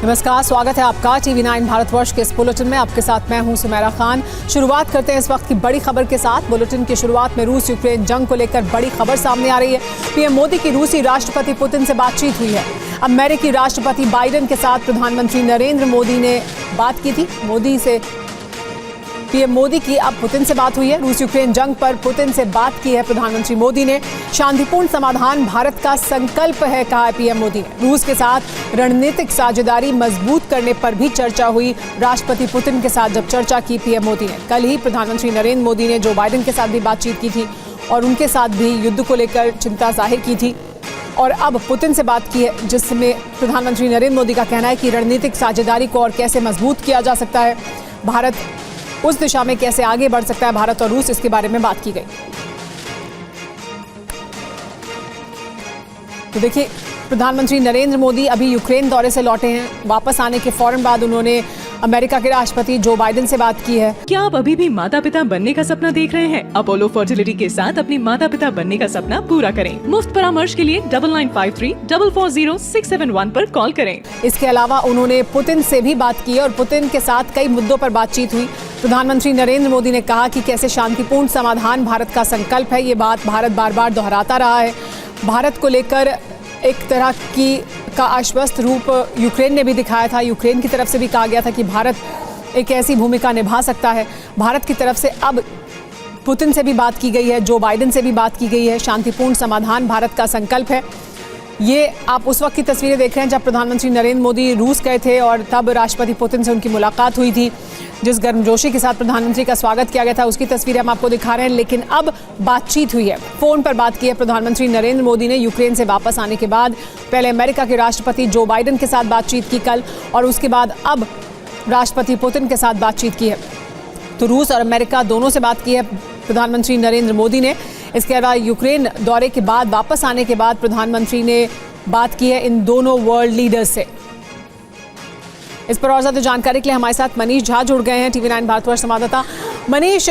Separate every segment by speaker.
Speaker 1: नमस्कार, स्वागत है आपका TV9 भारतवर्ष के इस बुलेटिन में। आपके साथ मैं हूं सुमेरा खान। शुरुआत करते हैं इस वक्त की बड़ी खबर के साथ। बुलेटिन की शुरुआत में रूस यूक्रेन जंग को लेकर बड़ी खबर सामने आ रही है। पीएम मोदी की रूसी राष्ट्रपति पुतिन से बातचीत हुई है। अमेरिकी राष्ट्रपति बाइडेन के साथ प्रधानमंत्री नरेंद्र मोदी ने बात की थी। पीएम मोदी की अब पुतिन से बात हुई है। रूस यूक्रेन जंग पर पुतिन से बात की है प्रधानमंत्री मोदी ने। शांतिपूर्ण समाधान भारत का संकल्प है, कहा है पीएम मोदी ने। रूस के साथ रणनीतिक साझेदारी मजबूत करने पर भी चर्चा हुई राष्ट्रपति पुतिन के साथ जब चर्चा की पीएम मोदी ने। कल ही प्रधानमंत्री नरेंद्र मोदी ने जो बाइडेन के साथ भी बातचीत की थी और उनके साथ भी युद्ध को लेकर चिंता जाहिर की थी और अब पुतिन से बात की है, जिसमें प्रधानमंत्री नरेंद्र मोदी का कहना है कि रणनीतिक साझेदारी को और कैसे मजबूत किया जा सकता है, भारत उस दिशा में कैसे आगे बढ़ सकता है, भारत और रूस, इसके बारे में बात की गई। तो देखिए, प्रधानमंत्री नरेंद्र मोदी अभी यूक्रेन दौरे से लौटे हैं। वापस आने के फौरन बाद उन्होंने अमेरिका के राष्ट्रपति जो बाइडेन से बात की है।
Speaker 2: क्या आप अभी भी माता पिता बनने का सपना देख रहे हैं? अपोलो फर्टिलिटी के साथ अपनी माता पिता बनने का सपना पूरा करें। मुफ्त परामर्श के लिए 9953440671 पर कॉल करें।
Speaker 1: इसके अलावा उन्होंने पुतिन से भी बात की और पुतिन के साथ कई मुद्दों पर बातचीत हुई। प्रधानमंत्री नरेंद्र मोदी ने कहा कि कैसे शांतिपूर्ण समाधान भारत का संकल्प है। ये बात भारत बार बार दोहराता रहा है। भारत को लेकर एक तरह का आश्वस्त रूप यूक्रेन ने भी दिखाया था। यूक्रेन की तरफ से भी कहा गया था कि भारत एक ऐसी भूमिका निभा सकता है। भारत की तरफ से अब पुतिन से भी बात की गई है, जो बाइडेन से भी बात की गई है। शांतिपूर्ण समाधान भारत का संकल्प है। ये आप उस वक्त की तस्वीरें देख रहे हैं जब प्रधानमंत्री नरेंद्र मोदी रूस गए थे और तब राष्ट्रपति पुतिन से उनकी मुलाकात हुई थी। जिस गर्मजोशी के साथ प्रधानमंत्री का स्वागत किया गया था उसकी तस्वीरें हम आपको दिखा रहे हैं। लेकिन अब बातचीत हुई है, फोन पर बात की है प्रधानमंत्री नरेंद्र मोदी ने यूक्रेन से वापस आने के बाद। पहले अमेरिका के राष्ट्रपति जो बाइडेन के साथ बातचीत की कल और उसके बाद अब राष्ट्रपति पुतिन के साथ बातचीत की है। तो रूस और अमेरिका दोनों से बात की है प्रधानमंत्री नरेंद्र मोदी ने। इसके अलावा यूक्रेन दौरे के बाद वापस आने के बाद प्रधानमंत्री ने बात की है इन दोनों वर्ल्ड लीडर्स से। इस पर और ज्यादा जानकारी के लिए हमारे साथ मनीष झा जुड़ गए हैं, TV9 भारतवर्ष संवाददाता। मनीष,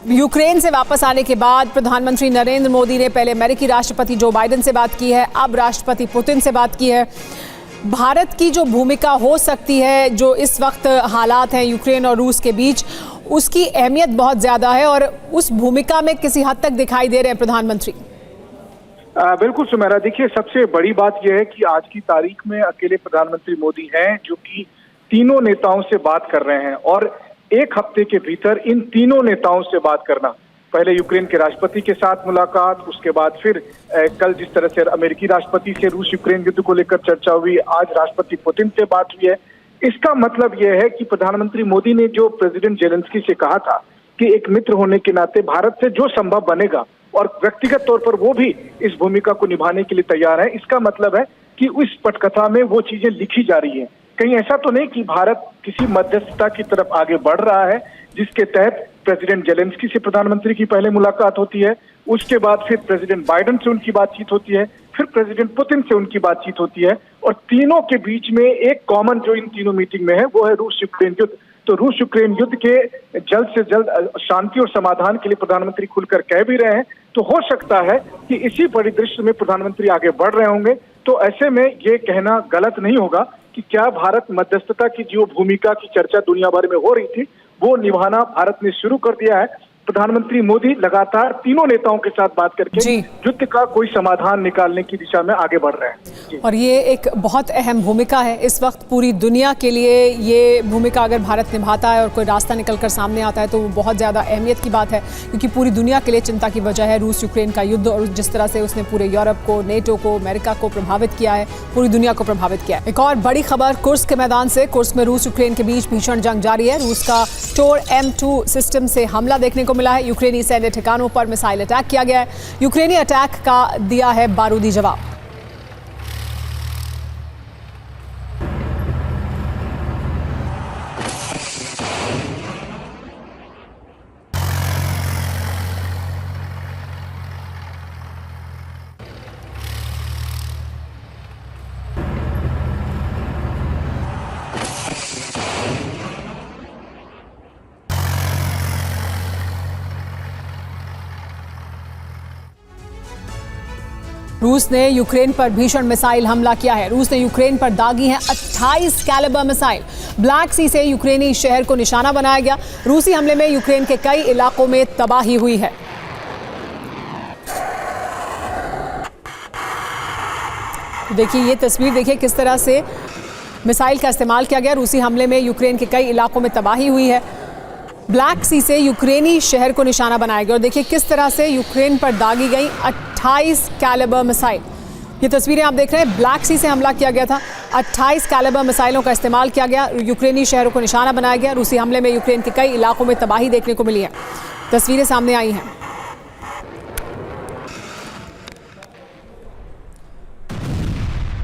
Speaker 1: यूक्रेन से वापस आने के बाद प्रधानमंत्री नरेंद्र मोदी ने पहले अमेरिकी राष्ट्रपति जो बाइडेन से बात की है, अब राष्ट्रपति पुतिन से बात की है। भारत की जो भूमिका हो सकती है, जो इस वक्त हालात हैं यूक्रेन और रूस के बीच, उसकी अहमियत बहुत ज्यादा है और उस भूमिका में किसी हद तक दिखाई दे रहे हैं प्रधानमंत्री।
Speaker 3: बिल्कुल सुमेरा, देखिए सबसे बड़ी बात यह है कि आज की तारीख में अकेले प्रधानमंत्री मोदी हैं जो कि तीनों नेताओं से बात कर रहे हैं और एक हफ्ते के भीतर इन तीनों नेताओं से बात करना। पहले यूक्रेन के राष्ट्रपति के साथ मुलाकात, उसके बाद फिर कल जिस तरह से अमेरिकी राष्ट्रपति से रूस यूक्रेन युद्ध को लेकर चर्चा हुई, आज राष्ट्रपति पुतिन से बात हुई है। इसका मतलब यह है कि प्रधानमंत्री मोदी ने जो प्रेसिडेंट जेलेंस्की से कहा था कि एक मित्र होने के नाते भारत से जो संभव बनेगा और व्यक्तिगत तौर पर वो भी इस भूमिका को निभाने के लिए तैयार है, इसका मतलब है कि उस पटकथा में वो चीजें लिखी जा रही है। कहीं ऐसा तो नहीं कि भारत किसी मध्यस्थता की तरफ आगे बढ़ रहा है जिसके तहत प्रेसिडेंट जेलेंस्की से प्रधानमंत्री की पहले मुलाकात होती है, उसके बाद फिर प्रेसिडेंट बाइडेन से उनकी बातचीत होती है, फिर प्रेसिडेंट पुतिन से उनकी बातचीत होती है और तीनों के बीच में एक कॉमन जो इन तीनों मीटिंग में है वो है रूस यूक्रेन युद्ध। तो रूस यूक्रेन युद्ध के जल्द से जल्द शांति और समाधान के लिए प्रधानमंत्री खुलकर कह भी रहे हैं। तो हो सकता है कि इसी परिदृश्य में प्रधानमंत्री आगे बढ़ रहे होंगे। तो ऐसे में ये कहना गलत नहीं होगा कि क्या भारत मध्यस्थता की जो भूमिका की चर्चा दुनिया भर में हो रही थी वो निभाना भारत ने शुरू कर दिया है। प्रधानमंत्री मोदी लगातार तीनों नेताओं के साथ बात करके युद्ध का कोई समाधान निकालने की दिशा में आगे बढ़ रहे हैं
Speaker 1: और ये एक बहुत अहम भूमिका है इस वक्त पूरी दुनिया के लिए। ये भूमिका अगर भारत निभाता है और कोई रास्ता निकलकर सामने आता है तो वो बहुत ज़्यादा अहमियत की बात है, क्योंकि पूरी दुनिया के लिए चिंता की वजह है रूस यूक्रेन का युद्ध और जिस तरह से उसने पूरे यूरोप को, नेटो को, अमेरिका को प्रभावित किया है, पूरी दुनिया को प्रभावित किया है। एक और बड़ी खबर कुर्स्क के मैदान से। कुर्स्क में रूस यूक्रेन के बीच भीषण जंग जारी है। रूस का टोर M2 सिस्टम से हमला देखने को मिला है। यूक्रेनी सैन्य ठिकानों पर मिसाइल अटैक किया गया है। यूक्रेनी अटैक का दिया है बारूदी जवाब। रूस ने यूक्रेन पर भीषण मिसाइल हमला किया है। रूस ने यूक्रेन पर दागी है 28 कैलिबर मिसाइल। ब्लैक सी से यूक्रेनी शहर को निशाना बनाया गया। रूसी हमले में यूक्रेन के कई इलाकों में तबाही हुई है। देखिए ये तस्वीर, देखिए किस तरह से मिसाइल का इस्तेमाल किया गया। रूसी हमले में यूक्रेन के कई इलाकों में तबाही हुई है। ब्लैक सी से यूक्रेनी शहर को निशाना बनाया गया और देखिए किस तरह से यूक्रेन पर दागी गई 28 कैलिबर मिसाइल। ये तस्वीरें आप देख रहे हैं, ब्लैक सी से हमला किया गया था। 28 कैलिबर मिसाइलों का इस्तेमाल किया गया, यूक्रेनी शहरों को निशाना बनाया गया। रूसी हमले में यूक्रेन के कई इलाकों में तबाही देखने को मिली है। तस्वीरें सामने आई हैं।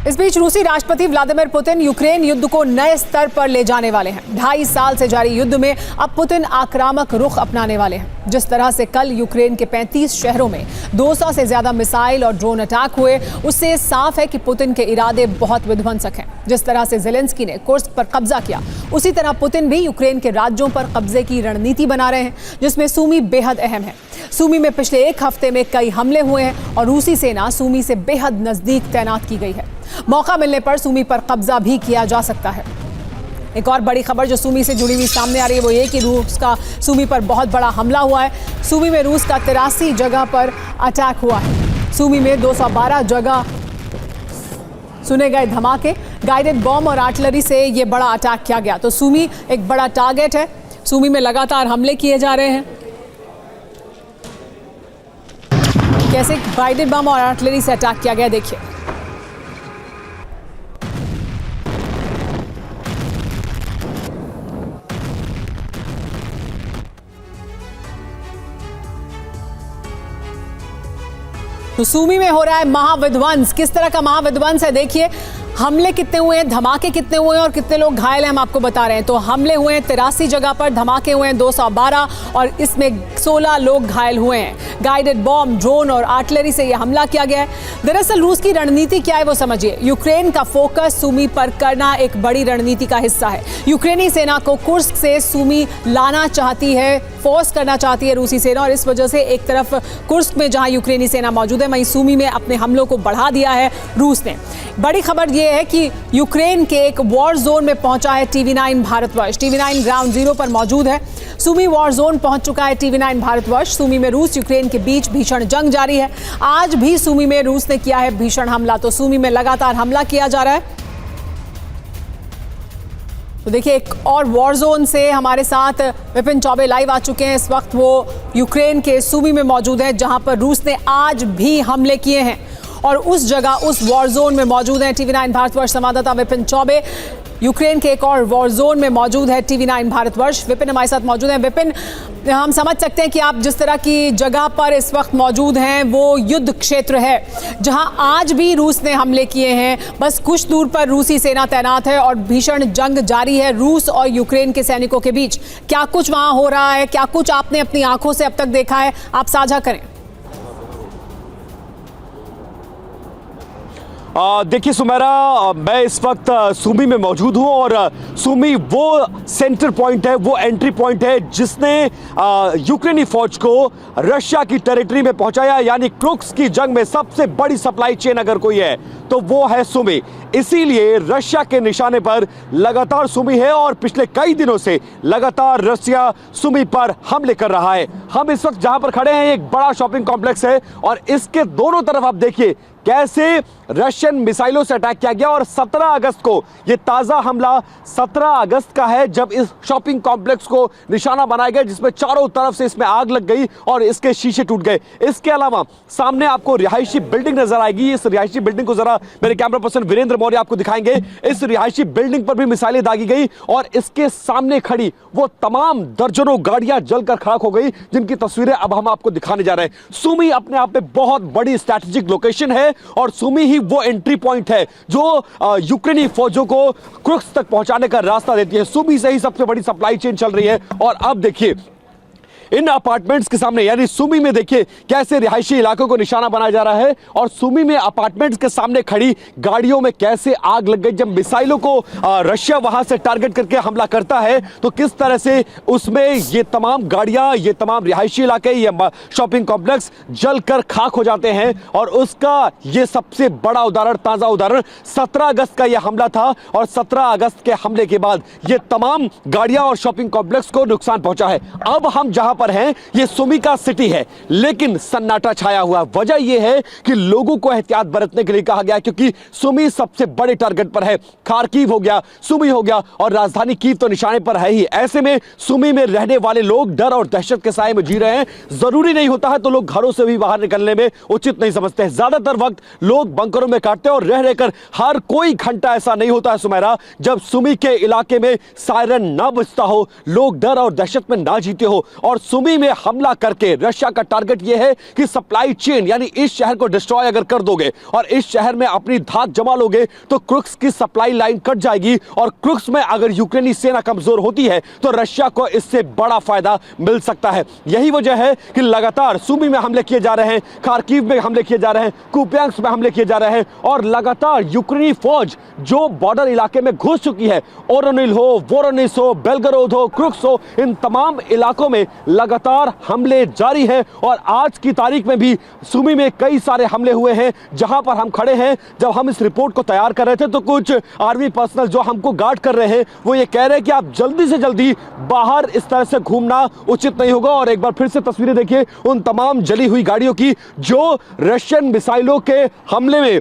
Speaker 1: इस बीच रूसी राष्ट्रपति व्लादिमीर पुतिन यूक्रेन युद्ध को नए स्तर पर ले जाने वाले हैं। 2.5 साल से जारी युद्ध में अब पुतिन आक्रामक रुख अपनाने वाले हैं। जिस तरह से कल यूक्रेन के 35 शहरों में 200 से ज्यादा मिसाइल और ड्रोन अटैक हुए, उससे साफ है कि पुतिन के इरादे बहुत विध्वंसक हैं। जिस तरह से ज़ेलेंस्की ने कुर्स्क पर कब्जा किया, उसी तरह पुतिन भी यूक्रेन के राज्यों पर कब्जे की रणनीति बना रहे हैं, जिसमें सूमी बेहद अहम है। सूमी में पिछले एक हफ्ते में कई हमले हुए हैं और रूसी सेना सूमी से बेहद नजदीक तैनात की गई है। मौका मिलने पर सूमी पर कब्जा भी किया जा सकता है। एक और बड़ी खबर जो सूमी से जुड़ी हुई सामने आ रही है वो ये कि रूस का सूमी पर बहुत बड़ा हमला हुआ है। सूमी में रूस का 83 जगह पर अटैक हुआ है। सूमी में 212 जगह सुने गए धमाके। गाइडेड बॉम्ब और आर्टिलरी से ये बड़ा अटैक किया गया। तो सूमी एक बड़ा टारगेट है। सूमी में लगातार हमले किए जा रहे हैं। कैसे गाइडेड बम और आर्टिलरी से अटैक किया गया, देखिए। तो सूमी में हो रहा है महाविध्वंस। किस तरह का महाविध्वंस है, देखिए। हमले कितने हुए हैं, धमाके कितने हुए हैं और कितने लोग घायल हैं, हम आपको बता रहे हैं। तो हमले हुए हैं 83 जगह पर, धमाके हुए हैं 212 और इसमें 16 लोग घायल हुए हैं। गाइडेड बॉम्ब, ड्रोन और आर्टिलरी से यह हमला किया गया है। दरअसल रूस की रणनीति क्या है वो समझिए। यूक्रेन का फोकस सूमी पर करना एक बड़ी रणनीति का हिस्सा है। यूक्रेनी सेना को कुर्स्क से सूमी लाना चाहती है, फोर्स करना चाहती है रूसी सेना, और इस वजह से एक तरफ कुर्स्क में जहां यूक्रेनी सेना मौजूद है, वहीं सूमी में अपने हमलों को बढ़ा दिया है रूस ने। बड़ी खबर यह है कि यूक्रेन के एक वॉर जोन में पहुंचा है TV9 Bharatvarsh. TV9 ground zero पर मौजूद है। सूमी वॉर जोन पहुंच चुका है TV9 भारतवर्ष। सूमी में रूस यूक्रेन के बीच भीषण जंग जारी है। आज भी सूमी में रूस ने किया है भीषण हमला। तो सूमी में लगातार हमला किया जा रहा है। तो देखिए एक और वॉर जोन से हमारे साथ विपिन चौबे लाइव आ चुके हैं। इस वक्त वो यूक्रेन के सूमी में मौजूद हैं, जहां पर रूस ने आज भी हमले किए हैं और उस जगह, उस वॉर जोन में मौजूद हैं TV9 भारतवर्ष संवाददाता विपिन चौबे। यूक्रेन के एक और वॉर जोन में मौजूद है TV9 भारतवर्ष। विपिन हमारे साथ मौजूद हैं। विपिन, हम समझ सकते हैं कि आप जिस तरह की जगह पर इस वक्त मौजूद हैं वो युद्ध क्षेत्र है, जहां आज भी रूस ने हमले किए हैं। बस कुछ दूर पर रूसी सेना तैनात है और भीषण जंग जारी है रूस और यूक्रेन के सैनिकों के बीच। क्या कुछ वहां हो रहा है, क्या कुछ आपने अपनी आंखों से अब तक देखा है, आप साझा करें।
Speaker 4: देखिए सुमेरा, मैं इस वक्त सूमी में मौजूद हूं और सूमी वो सेंटर पॉइंट है, वो एंट्री पॉइंट है जिसने यूक्रेनी फौज को रशिया की टेरिटरी में पहुंचाया। यानी कुर्स्क की जंग में सबसे बड़ी सप्लाई चेन अगर कोई है तो वो है सूमी। इसीलिए रशिया के निशाने पर लगातार सूमी है और पिछले कई दिनों से लगातार रशिया सूमी पर हमले कर रहा है। हम इस वक्त जहां पर खड़े हैं एक बड़ा शॉपिंग कॉम्प्लेक्स है और इसके दोनों तरफ आप देखिए कैसे रशियन मिसाइलों से अटैक किया गया। और 17 अगस्त को ये ताजा हमला 17 अगस्त का है, जब इस शॉपिंग कॉम्प्लेक्स को निशाना बनाया गया, जिसमें चारों तरफ से इसमें आग लग गई और इसके शीशे टूट गए। इसके अलावा सामने आपको रिहायशी बिल्डिंग नजर आएगी। इस रिहायशी बिल्डिंग को जरा मेरे कैमरा पर्सन वीरेंद्र मौर्य आपको दिखाएंगे। इस रिहायशी बिल्डिंग पर भी मिसाइलें दागी गई और इसके सामने खड़ी वो तमाम दर्जनों गाड़ियां जलकर खाक हो गई, जिनकी तस्वीरें अब हम आपको दिखाने जा रहे हैं। सूमी अपने आप में बहुत बड़ी स्ट्रैटेजिक लोकेशन है और सूमी ही वो एंट्री पॉइंट है जो यूक्रेनी फौजों को कुर्स्क तक पहुंचाने का रास्ता देती है। सूमी से ही सबसे बड़ी सप्लाई चेन चल रही है। और अब देखिए इन अपार्टमेंट्स के सामने यानी सुमी में देखिए कैसे रिहायशी इलाकों को निशाना बनाया जा रहा है और सुमी में अपार्टमेंट्स के सामने खड़ी गाड़ियों में कैसे आग लग गई। जब मिसाइलों को रशिया वहां से टारगेट करके हमला करता है तो किस तरह से उसमें ये तमाम गाड़ियां, ये तमाम रिहायशी इलाके, ये शॉपिंग कॉम्प्लेक्स जलकर खाक हो जाते हैं। और उसका ये सबसे बड़ा उदाहरण, ताजा उदाहरण 17 अगस्त का यह हमला था और 17 अगस्त के हमले के बाद ये तमाम गाड़ियां और शॉपिंग कॉम्प्लेक्स को नुकसान पहुंचा है। अब हम जहां पर हैं ये सुमी का सिटी है, लेकिन सन्नाटा छाया हुआ। वजह यह है कि लोगों को एहतियात बरतने के लिए कहा गया, क्योंकि सुमी सबसे बड़े टारगेट पर है। खार्किव हो गया, सुमी हो गया और राजधानी कीव तो निशाने पर है ही। ऐसे में सुमी में रहने वाले लोग डर और दहशत के साए में जी रहे हैं। जरूरी नहीं होता है तो लोग घरों से भी बाहर निकलने में उचित नहीं समझते। ज्यादातर वक्त लोग बंकरों में काटते हैं और रह रहकर हर कोई घंटा ऐसा नहीं होता है सुमेरा जब सुमी के इलाके में सायरन ना बजता हो, लोग डर और दहशत में ना जीते हो। और सुमी में हमला करके रशिया का टारगेट यह है कि सप्लाई चेन यानी इस शहर को डिस्ट्रॉय अगर कर दोगे और इस शहर में अपनी धाक जमा लोगे तो क्रुक्स की सप्लाई लाइन कट जाएगी। और क्रुक्स में अगर यूक्रेनी सेना कमजोर होती है तो रशिया को इससे बड़ा फायदा मिल सकता है। यही वजह है कि लगातार सुमी में हमले किए जा रहे हैं, खार्किव में हमले किए जा रहे हैं, कुपियांस्क में हमले किए जा रहे हैं और लगातार यूक्रेनी फौज जो बॉर्डर इलाके में घुस चुकी है, ओरोनिल हो, वोरोनिस हो, बेलगरोद हो, क्रुक्स हो, इन तमाम इलाकों में लगातार हमले जारी हैं। और आज की तारीख में भी सुमी में कई सारे हमले हुए हैं। जहां पर हम खड़े हैं, जब हम इस रिपोर्ट को तैयार कर रहे थे तो कुछ आर्मी पर्सनल जो हमको गार्ड कर रहे हैं वो ये कह रहे हैं कि आप जल्दी से जल्दी बाहर इस तरह से घूमना उचित नहीं होगा। और एक बार फिर से तस्वीरें देखिए उन तमाम जली हुई गाड़ियों की जो रशियन मिसाइलों के हमले में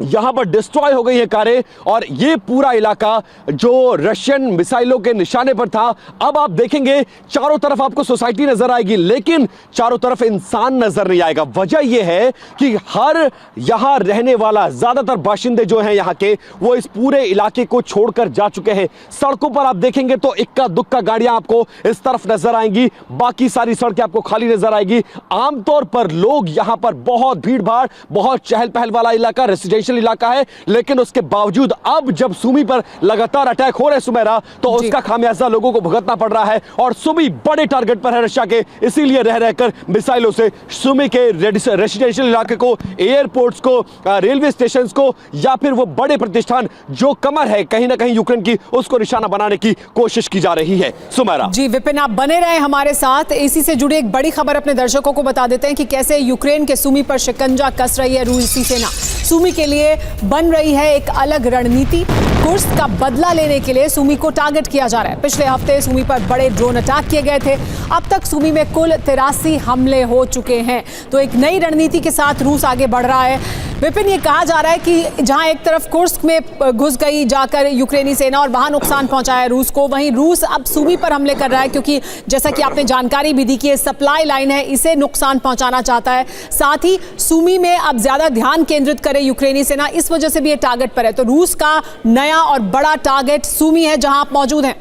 Speaker 4: यहां पर डिस्ट्रॉय हो गई है कारें। और ये पूरा इलाका जो रशियन मिसाइलों के निशाने पर था, अब आप देखेंगे चारों तरफ आपको सोसाइटी नजर आएगी लेकिन चारों तरफ इंसान नजर नहीं आएगा। वजह यह है कि हर यहां रहने वाला ज्यादातर बाशिंदे जो हैं यहां के वो इस पूरे इलाके को छोड़कर जा चुके हैं। सड़कों पर आप देखेंगे तो इक्का दुक्का गाड़ियां आपको इस तरफ नजर आएंगी, बाकी सारी सड़कें आपको खाली नजर आएगी। आमतौर पर लोग यहां पर बहुत भीड़ भाड़, बहुत चहल पहल वाला इलाका, रेसिडेंशियल इलाका है, लेकिन उसके बावजूद अब जब सुमी पर लगातार अटैक हो रहे सुमेरा तो उसका खामियाजा लोगों को भुगतना पड़ रहा है। और सुमी बड़े टारगेट पर है रशिया के, इसीलिए रह रहकर मिसाइलों से सुमी के रेसिडेंशियल इलाके को, एयरपोर्ट्स को, रेलवे स्टेशन को या फिर वो बड़े प्रतिष्ठान जो कमर है कहीं ना कहीं यूक्रेन की, उसको निशाना बनाने की कोशिश की जा रही है। सुमेरा
Speaker 1: जी विपिन, आप बने रहे हमारे साथ। इसी से जुड़ी एक बड़ी खबर अपने दर्शकों को बता देते हैं कि कैसे यूक्रेन के सुमी पर शिकंजा कस रही है रूसी सेना। सुमी के लिए बन रही है एक अलग रणनीति। कुर्स्क का बदला लेने के लिए सुमी को टारगेट किया जा रहा है। पिछले हफ्ते सुमी पर बड़े ड्रोन अटैक किए गए थे। अब तक सुमी में कुल 83 हमले हो चुके हैं। तो एक नई रणनीति के साथ रूस आगे बढ़ रहा है। विपिन, ये कहा जा रहा है कि जहां एक तरफ कुर्स्क में घुस गई जाकर यूक्रेनी सेना और वहां नुकसान पहुंचाया रूस को, वहीं रूस अब सुमी पर हमले कर रहा है क्योंकि जैसा कि आपने जानकारी भी दी कि ये सप्लाई लाइन है, इसे नुकसान पहुंचाना चाहता है। साथ ही सुमी में अब ज्यादा ध्यान केंद्रित करे यूक्रेनी सेना, इस वजह से भी ये टारगेट पर है। तो रूस का नया और बड़ा टारगेट सुमी है जहां आप मौजूद हैं।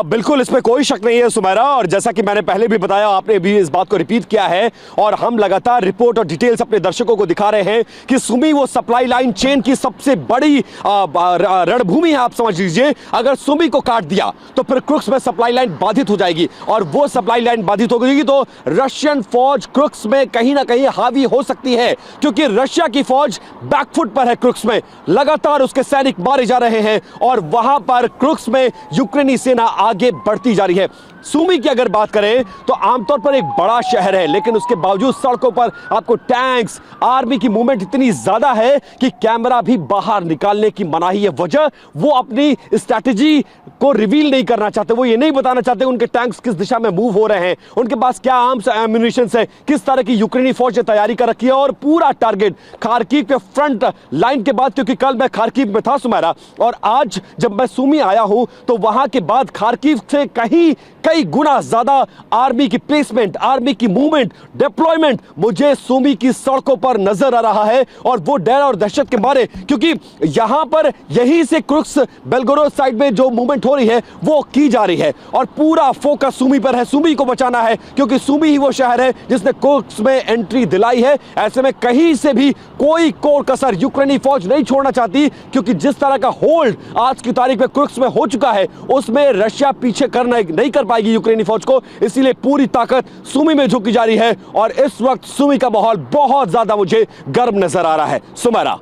Speaker 4: बिल्कुल, इसमें कोई शक नहीं है सुमेरा। और जैसा कि मैंने पहले भी बताया, आपने भी इस बात को रिपीट किया है और हम लगातार रिपोर्ट और डिटेल्स अपने दर्शकों को दिखा रहे हैं कि सुमी वो सप्लाई लाइन चेन की सबसे बड़ी रणभूमि है। आप समझ लीजिए, अगर सुमी को काट दिया तो फिर क्रुक्स में सप्लाई लाइन बाधित हो जाएगी और वो सप्लाई लाइन बाधित हो जाएगी तो रशियन फौज क्रुक्स में कहीं ना कहीं हावी हो सकती है, क्योंकि रशिया की फौज बैकफुट पर है। क्रुक्स में लगातार उसके सैनिक मारे जा रहे हैं और वहां पर क्रुक्स में यूक्रेनी सेना आगे बढ़ती जा रही है। सुमी की अगर बात करें तो आमतौर पर एक बड़ा शहर है, लेकिन उसके बावजूद सड़कों पर आपको टैंक्स, आर्मी की मूवमेंट इतनी ज्यादा है कि कैमरा भी बाहर निकालने की मनाही है। वजह वो अपनी स्ट्रैटेजी को रिवील नहीं करना चाहते, वो ये नहीं बताना चाहते उनके टैंक्स किस दिशा में मूव हो रहे हैं, उनके पास क्या आर्म्स एम्यूनिशन है, किस तरह की यूक्रेनी फौज ने तैयारी कर रखी है। और पूरा टारगेट खार्किव के फ्रंट लाइन के बाद, क्योंकि कल मैं खार्किव में था सुमेरा और आज जब मैं सुमी आया हूं तो वहां के बाद खार्किव से कई कई गुना ज्यादा आर्मी की प्लेसमेंट, आर्मी की मूवमेंट, डिप्लॉयमेंट मुझे सूमी की सड़कों पर नजर आ रहा है। और वो डर और दहशत के मारे, क्योंकि यहां पर यहीं से क्रुक्स बेलगोरोड साइड में जो मूवमेंट हो रही है वो की जा रही है और पूरा फोकस सूमी पर है। सूमी को बचाना है, क्योंकि सूमी ही वो शहर है जिसने क्रुक्स में एंट्री दिलाई है। ऐसे में कहीं से भी कोई कोर कसर यूक्रेनी फौज नहीं छोड़ना चाहती, क्योंकि जिस तरह का होल्ड आज की तारीख में क्रुक्स में हो चुका है उसमें रशिया पीछे नहीं कर पाएगी यूक्रेनी फौज को। इसीलिए पूरी ताकत सूमी में झोंकी जा रही है और इस वक्त सूमी का माहौल बहुत ज्यादा मुझे गर्म नजर आ रहा है। सुमेरा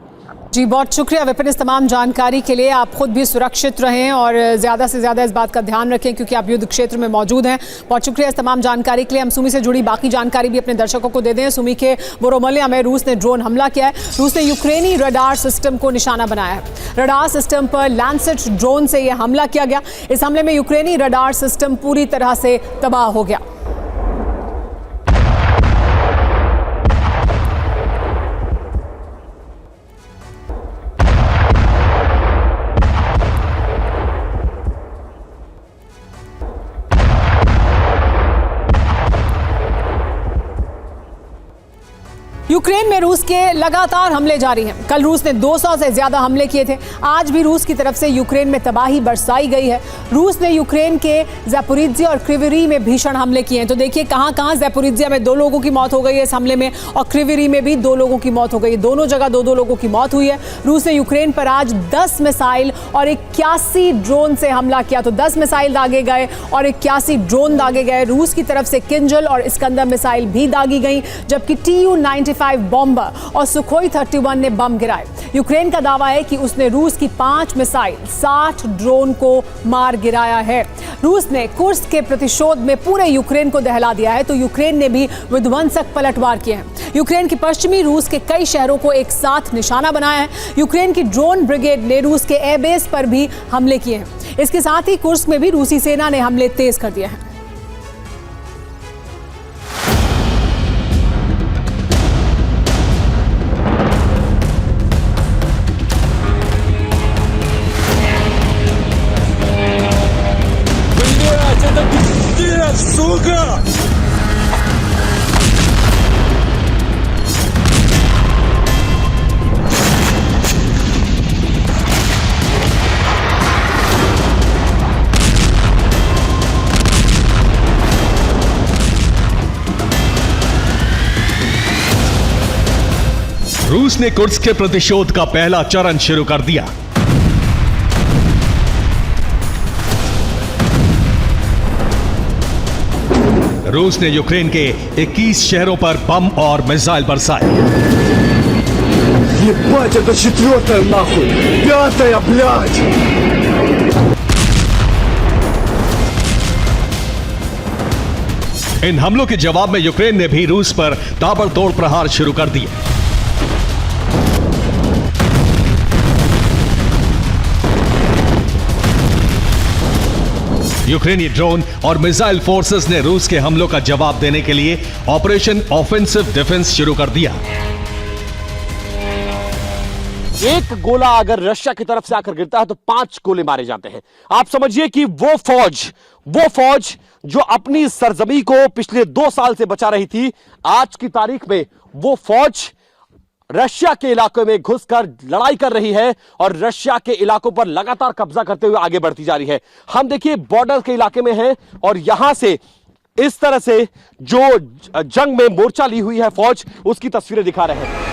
Speaker 1: जी, बहुत शुक्रिया विपिन इस तमाम जानकारी के लिए। आप खुद भी सुरक्षित रहें और ज़्यादा से ज़्यादा इस बात का ध्यान रखें, क्योंकि आप युद्ध क्षेत्र में मौजूद हैं। बहुत शुक्रिया इस तमाम जानकारी के लिए। हम सूमी से जुड़ी बाकी जानकारी भी अपने दर्शकों को दे दें। सूमी के बोरोमलिया में रूस ने ड्रोन हमला किया है। रूस ने यूक्रेनी रडार सिस्टम को निशाना बनाया है। रडार सिस्टम पर लैंसेट ड्रोन से यह हमला किया गया। इस हमले में यूक्रेनी रडार सिस्टम पूरी तरह से तबाह हो गया। यूक्रेन में रूस के लगातार हमले जारी हैं। कल रूस ने 200 से ज्यादा हमले किए थे। आज भी रूस की तरफ से यूक्रेन में तबाही बरसाई गई है। रूस ने यूक्रेन के ज़ैपोरिज्जिया और क्रिविरी में भीषण हमले किए हैं। तो देखिए कहां-कहां ज़ैपोरिज्जिया में 2 लोगों की मौत हो गई है इस हमले में, और क्रिविरी में भी 2 लोगों की मौत हो गई है। दोनों जगह 2-2 लोगों की मौत हुई है। रूस ने यूक्रेन पर आज 10 मिसाइल और 81 ड्रोन से हमला किया। तो 10 मिसाइल दागे गए और 81 ड्रोन दागे गए। रूस की तरफ से किंजल और इस्कंदर मिसाइल भी दागी गई, जबकि TU-95 बॉम्बर और सुखोई 31 ने बम गिराए। यूक्रेन का दावा है कि उसने रूस की 5 मिसाइल, 60 ड्रोन को मार गिराया है। रूस ने कुर्स्क के प्रतिशोध में पूरे यूक्रेन को दहला दिया है। तो यूक्रेन ने भी विध्वंसक पलटवार किए हैं। यूक्रेन की पश्चिमी रूस के कई शहरों को एक साथ निशाना बनाया है। यूक्रेन की ड्रोन ब्रिगेड ने रूस के एयरबेस पर भी हमले किए हैं। इसके साथ ही कुर्स्क में भी रूसी सेना ने हमले तेज कर दिए हैं।
Speaker 5: रूस ने कुर्स्क के प्रतिशोध का पहला चरण शुरू कर दिया। रूस ने यूक्रेन के 21 शहरों पर बम और मिसाइल बरसाए।
Speaker 6: Ебать, это 4-я нахуй! 5-я, блядь!
Speaker 5: इन हमलों के जवाब में यूक्रेन ने भी रूस पर ताबड़तोड़ प्रहार शुरू कर दिए। यूक्रेनी ड्रोन और मिसाइल फोर्सेस ने रूस के हमलों का जवाब देने के लिए ऑपरेशन ऑफेंसिव डिफेंस शुरू कर दिया।
Speaker 4: एक गोला अगर रशिया की तरफ से आकर गिरता है तो 5 गोले मारे जाते हैं। आप समझिए कि वो फौज जो अपनी सरजमी को पिछले 2 साल से बचा रही थी, आज की तारीख में वो फौज रशिया के इलाकों में घुसकर लड़ाई कर रही है और रशिया के इलाकों पर लगातार कब्जा करते हुए आगे बढ़ती जा रही है। हम देखिए बॉर्डर के इलाके में हैं और यहां से इस तरह से जो जंग में मोर्चा ली हुई है फौज, उसकी तस्वीरें दिखा रहे हैं।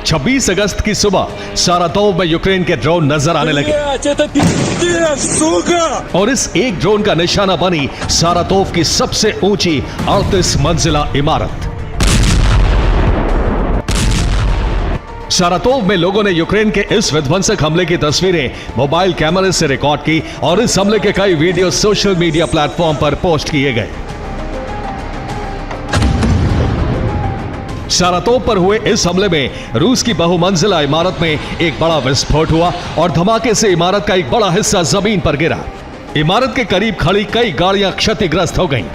Speaker 5: छब्बीस अगस्त की सुबह सारातोव में यूक्रेन के ड्रोन नजर आने लगे और इस एक ड्रोन का निशाना बनी सारातोव की सबसे ऊंची 38 मंजिला इमारत। सारातोव में लोगों ने यूक्रेन के इस विध्वंसक हमले की तस्वीरें मोबाइल कैमरे से रिकॉर्ड की और इस हमले के कई वीडियो सोशल मीडिया प्लेटफॉर्म पर पोस्ट किए गए। सारातोव पर हुए इस हमले में रूस की बहुमंजिला इमारत में एक बड़ा विस्फोट हुआ और धमाके से इमारत का एक बड़ा हिस्सा जमीन पर गिरा। इमारत के करीब खड़ी कई गाड़ियां क्षतिग्रस्त हो गईं।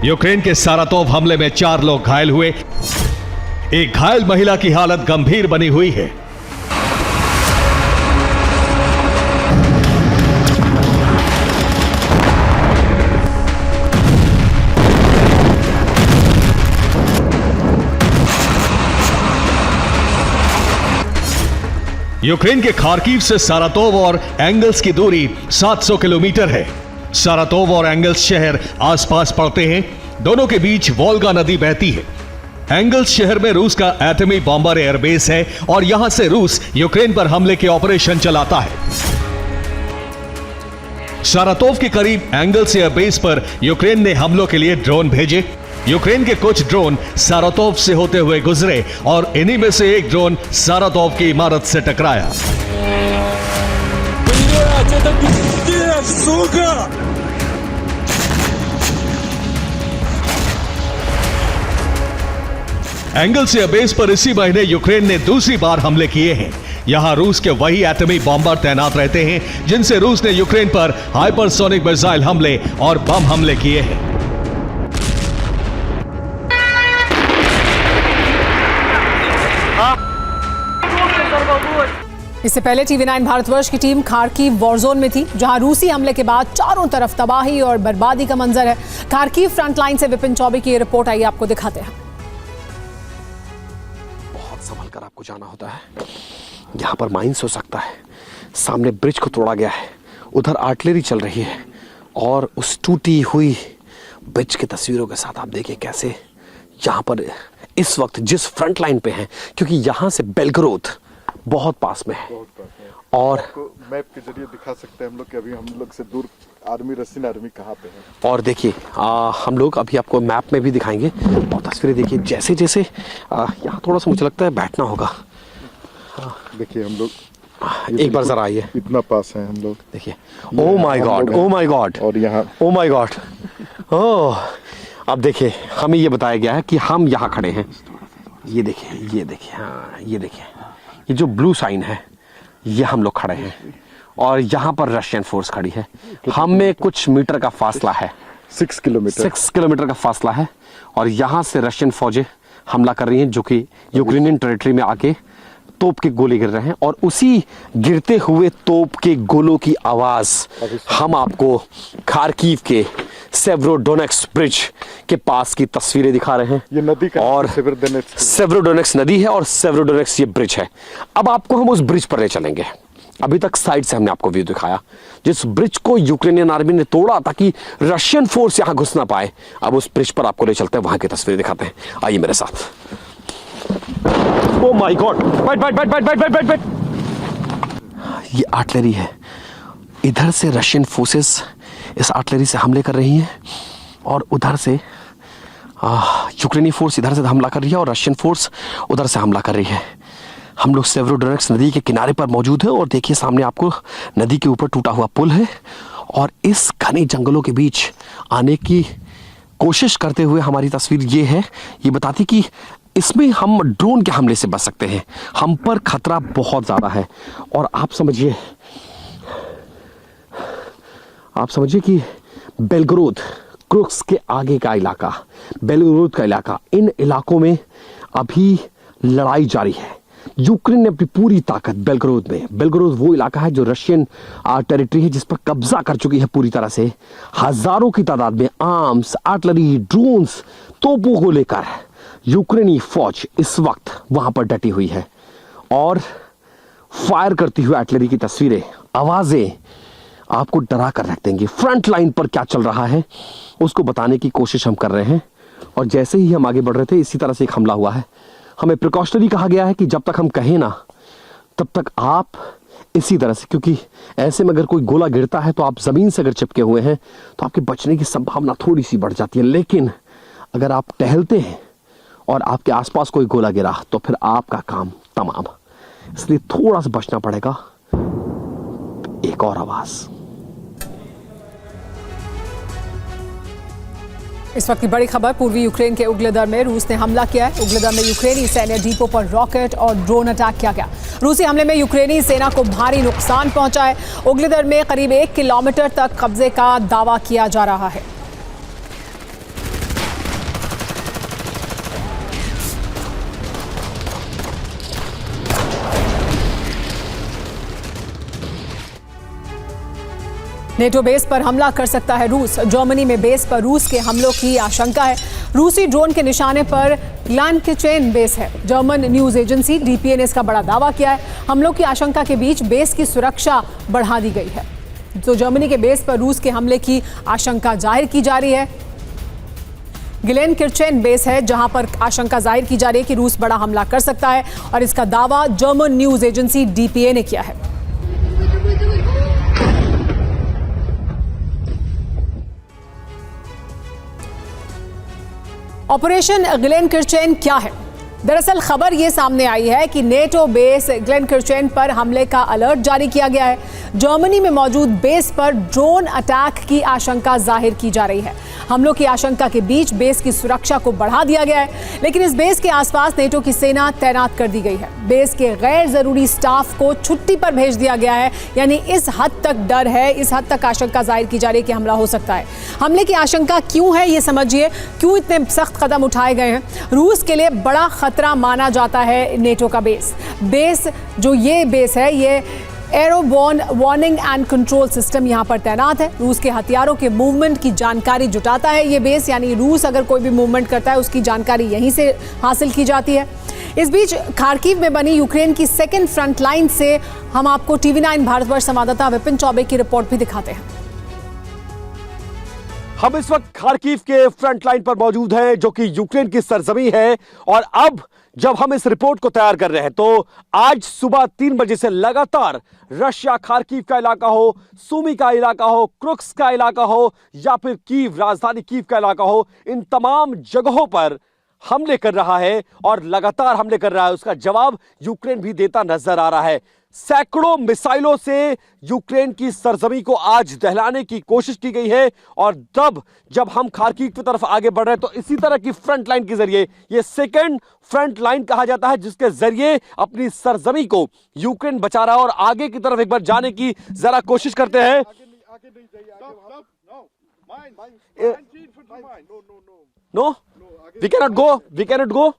Speaker 5: यूक्रेन के सारातोव हमले में 4 लोग घायल हुए। एक घायल महिला की हालत गंभीर बनी हुई है। यूक्रेन के खार्किव से सारातोव और एंगल्स की दूरी 700 किलोमीटर है। सारातोव और एंगल्स शहर आसपास पड़ते हैं। दोनों के बीच वोल्गा नदी बहती है। एंगल्स शहर में रूस का एटमी बॉम्बर एयरबेस है और यहां से रूस यूक्रेन पर हमले के ऑपरेशन चलाता है। सारातोव के करीब एंगल्स एयरबेस पर यूक्रेन ने हमलों के लिए ड्रोन भेजे। यूक्रेन के कुछ ड्रोन सारातोव से होते हुए गुजरे और इन्हीं में से एक ड्रोन सारातोव की इमारत से टकराया। एंगल्स एयरबेस पर इसी महीने यूक्रेन ने दूसरी बार हमले किए हैं। यहां रूस के वही एटमी बॉम्बर तैनात रहते हैं जिनसे रूस ने यूक्रेन पर हाइपरसोनिक मिसाइल हमले और बम हमले किए हैं।
Speaker 1: इससे पहले TV9 भारतवर्ष की टीम खार्किव वॉरजोन में थी, जहां रूसी हमले के बाद चारों तरफ तबाही और बर्बादी का मंजर है। खार्किव फ्रंटलाइन से विपिन चौबे की रिपोर्ट आई, आपको दिखाते हैं।
Speaker 7: बहुत संभल कर आपको जाना होता है। यहाँ पर माइंस हो सकता है, सामने ब्रिज को तोड़ा गया है, उधर आर्टिलरी चल रही है और उस टूटी हुई ब्रिज की तस्वीरों के साथ आप देखिए कैसे यहाँ पर इस वक्त जिस फ्रंट लाइन पे हैं, क्योंकि यहाँ से बेलग्रोद बहुत पास में है और
Speaker 8: मैप के जरिए दिखा सकते हैं हम लोग कि अभी हम लोग से दूर आर्मी रशियन आर्मी कहाँ पे है।
Speaker 7: और देखिए हम लोग अभी आपको मैप में भी दिखाएंगे और तस्वीरें देखिए जैसे जैसे यहाँ थोड़ा सा मुझे लगता है बैठना होगा।
Speaker 8: देखिए हम लोग
Speaker 7: एक बार जरा आइए,
Speaker 8: इतना पास है हम लोग।
Speaker 7: देखिए oh my God, oh my God,
Speaker 8: और यहाँ
Speaker 7: ओ माय गॉड। ओह अब देखिए हमें ये बताया गया है कि हम यहाँ खड़े हैं। ये देखिए, ये देखिए, हाँ ये देखिए, ये जो ब्लू साइन है ये हम लोग खड़े हैं और यहाँ पर रशियन फोर्स खड़ी है। हमें कुछ मीटर का फासला है,
Speaker 8: 6
Speaker 7: किलोमीटर का फासला है और यहाँ से रशियन फौजें हमला कर रही हैं जो कि यूक्रेनियन टेरिटरी में आके तोप के गोले गिर रहे हैं और उसी गिरते हुए तोप के गोलों की आवाज हम आपको खार्किव के सेवरोडोनेक्स ब्रिज के पास की तस्वीरें दिखा रहे हैं।
Speaker 8: ये नदी का
Speaker 7: और सेवरोडोनेक्स नदी है और सेवरोडोनेक्स ये ब्रिज है। अब आपको हम उस ब्रिज पर ले चलेंगे। अभी तक साइड से हमने आपको व्यू दिखाया जिस ब्रिज को यूक्रेनियन आर्मी ने तोड़ा ताकि रशियन फोर्स यहां घुस ना पाए। अब उस ब्रिज पर आपको ले चलते हैं, वहां की तस्वीरें दिखाते हैं। आइए मेरे साथ। ओह माय गॉड, बैठ। ये आर्टिलरी है, इधर से रशियन फोर्सेस इस आर्टिलरी से हमले कर रही हैं और उधर से यूक्रेनी फोर्स इधर से हमला कर रही है और रशियन फोर्स उधर से हमला कर रही है। हम लोग सेवरोडोनेक्स नदी के किनारे पर मौजूद हैं और देखिए सामने आपको नदी के ऊपर टूटा हुआ पुल है और इस घने जंगलों के बीच आने की कोशिश करते हुए हमारी तस्वीर ये है, ये बताती कि इसमें हम ड्रोन के हमले से बच सकते हैं। हम पर खतरा बहुत ज़्यादा है और आप समझिए कि बेलग्रोद, क्रुक्स के आगे का इलाका, बेलग्रोद का इलाका, इन इलाकों में अभी लड़ाई जारी है। यूक्रेन ने अपनी पूरी ताकत बेलग्रोद में, बेलग्रोद वो इलाका है जो रशियन टेरिटरी है जिस पर कब्जा कर चुकी है पूरी तरह से। हजारों की तादाद में आर्म्स, आर्टिलरी, ड्रोन्स, तोपों को लेकर यूक्रेनी फौज इस वक्त वहां पर डटी हुई है और फायर करती हुई आर्टिलरी की तस्वीरें, आवाजें आपको डरा कर रख देंगे। फ्रंट लाइन पर क्या चल रहा है उसको बताने की कोशिश हम कर रहे हैं और जैसे ही हम आगे बढ़ रहे थे इसी तरह से एक हमला हुआ है। हमें प्रिकॉशनरी कहा गया है कि जब तक हम कहें ना तब तक आप इसी तरह से, क्योंकि ऐसे में अगर कोई गोला गिरता है तो आप जमीन से अगर चिपके हुए हैं तो आपके बचने की संभावना थोड़ी सी बढ़ जाती है, लेकिन अगर आप टहलते हैं और आपके आसपास कोई गोला गिरा तो फिर आपका काम तमाम। इसलिए थोड़ा सा बचना पड़ेगा। एक और आवाज,
Speaker 1: इस वक्त की बड़ी खबर, पूर्वी यूक्रेन के उग्लेदर में रूस ने हमला किया है। उग्लेदर में यूक्रेनी सैन्य डिपो पर रॉकेट और ड्रोन अटैक किया गया। रूसी हमले में यूक्रेनी सेना को भारी नुकसान पहुंचा है। उग्लेदर में करीब 1 किलोमीटर तक कब्जे का दावा किया जा रहा है। नेटो बेस पर हमला कर सकता है रूस। जर्मनी में बेस पर रूस के हमलों की आशंका है। रूसी ड्रोन के निशाने पर ग्लानकिचेन बेस है। जर्मन न्यूज एजेंसी डीपीए ने इसका बड़ा दावा किया है। हमलों की आशंका के बीच बेस की सुरक्षा बढ़ा दी गई है। तो जर्मनी के बेस पर रूस के हमले की आशंका जाहिर की जा रही है। ग्लेनकिचेन बेस है जहां पर आशंका जाहिर की जा रही है कि रूस बड़ा हमला कर सकता है और इसका दावा जर्मन न्यूज एजेंसी डीपीए ने किया है। ऑपरेशन ग्लेनकिचेन क्या है? दरअसल खबर ये सामने आई है कि नेटो बेस ग्लेनकिचेन पर हमले का अलर्ट जारी किया गया है। जर्मनी में मौजूद बेस पर ड्रोन अटैक की आशंका जाहिर की जा रही है। हमलों की आशंका के बीच बेस की सुरक्षा को बढ़ा दिया गया है, लेकिन इस बेस के आसपास नेटो की सेना तैनात कर दी गई है। बेस के गैर जरूरी स्टाफ को छुट्टी पर भेज दिया गया है। यानी इस हद तक डर है, इस हद तक आशंका जाहिर की जा रही है कि हमला हो सकता है। हमले की आशंका क्यों है ये समझिए, क्यों इतने सख्त कदम उठाए गए हैं। रूस के लिए बड़ा खतरा माना जाता है नेटो का बेस। जो ये बेस है, ये एरोबॉर्न वार्निंग एंड कंट्रोल सिस्टम यहां पर तैनात है। रूस के हथियारों के मूवमेंट की जानकारी जुटाता है ये बेस, यानी रूस अगर कोई भी मूवमेंट करता है उसकी जानकारी यहीं से हासिल की जाती है। इस बीच खार्किव में बनी यूक्रेन की सेकेंड फ्रंट लाइन से हम आपको TV9 भारतवर्ष संवाददाता विपिन चौबे की रिपोर्ट भी दिखाते हैं।
Speaker 4: हम इस वक्त खार्किव के फ्रंट लाइन पर मौजूद हैं, जो कि यूक्रेन की सरजमी है। और अब जब हम इस रिपोर्ट को तैयार कर रहे हैं तो आज सुबह 3 बजे से लगातार रशिया खार्किव का इलाका हो, सूमी का इलाका हो, क्रुक्स का इलाका हो या फिर कीव, राजधानी कीव का इलाका हो, इन तमाम जगहों पर हमले कर रहा है और लगातार हमले कर रहा है। उसका जवाब यूक्रेन भी देता नजर आ रहा है। सैकड़ों मिसाइलों से यूक्रेन की सरजमी को आज दहलाने की कोशिश की गई है। और तब जब हम खार्किव की तरफ आगे बढ़ रहे हैं तो इसी तरह की फ्रंट लाइन के जरिए, ये सेकंड फ्रंट लाइन कहा जाता है, जिसके जरिए अपनी सरजमी को यूक्रेन बचा रहा है। और आगे की तरफ एक बार जाने की जरा कोशिश करते हैं। No, we cannot go.